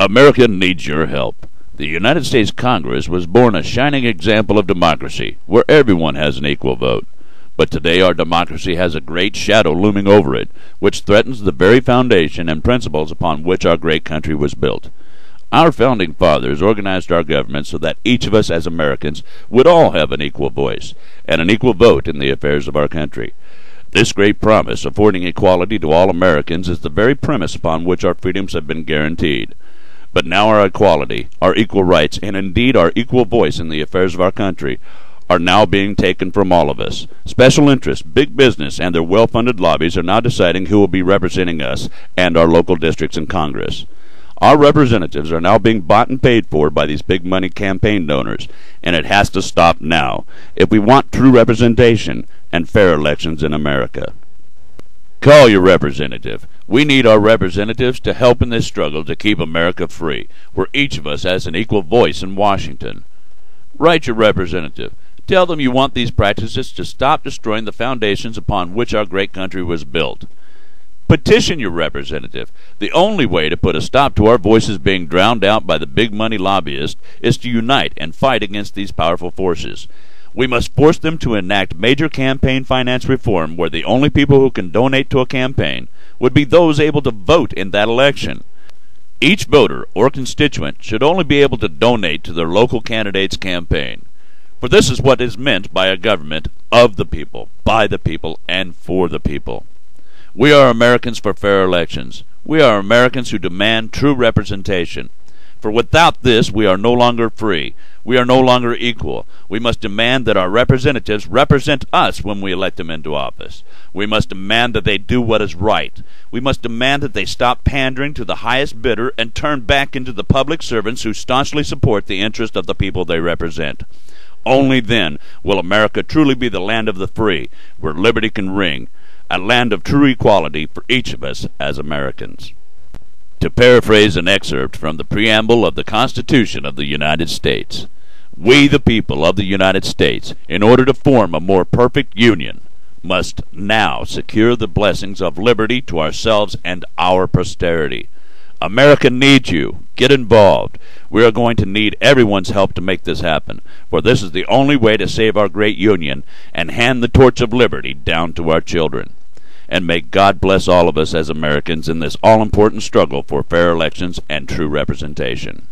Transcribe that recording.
America needs your help. The United States Congress was born a shining example of democracy, where everyone has an equal vote. But today our democracy has a great shadow looming over it, which threatens the very foundation and principles upon which our great country was built. Our founding fathers organized our government so that each of us as Americans would all have an equal voice and an equal vote in the affairs of our country. This great promise, affording equality to all Americans, is the very premise upon which our freedoms have been guaranteed. But now our equality, our equal rights, and indeed our equal voice in the affairs of our country are now being taken from all of us. Special interests, big business, and their well-funded lobbies are now deciding who will be representing us and our local districts in Congress. Our representatives are now being bought and paid for by these big money campaign donors, and it has to stop now if we want true representation and fair elections in America. Call your representative. We need our representatives to help in this struggle to keep America free, where each of us has an equal voice in Washington. Write your representative. Tell them you want these practices to stop destroying the foundations upon which our great country was built. Petition your representative. The only way to put a stop to our voices being drowned out by the big money lobbyists is to unite and fight against these powerful forces. We must force them to enact major campaign finance reform where the only people who can donate to a campaign would be those able to vote in that election. Each voter or constituent should only be able to donate to their local candidate's campaign. For this is what is meant by a government of the people, by the people, and for the people. We are Americans for fair elections. We are Americans who demand true representation. For without this, we are no longer free. We are no longer equal. We must demand that our representatives represent us when we elect them into office. We must demand that they do what is right. We must demand that they stop pandering to the highest bidder and turn back into the public servants who staunchly support the interest of the people they represent. Only then will America truly be the land of the free, where liberty can ring, a land of true equality for each of us as Americans. To paraphrase an excerpt from the preamble of the Constitution of the United States, we, the people of the United States, in order to form a more perfect union, must now secure the blessings of liberty to ourselves and our posterity. America needs you. Get involved. We are going to need everyone's help to make this happen, for this is the only way to save our great union and hand the torch of liberty down to our children. And may God bless all of us as Americans in this all-important struggle for fair elections and true representation.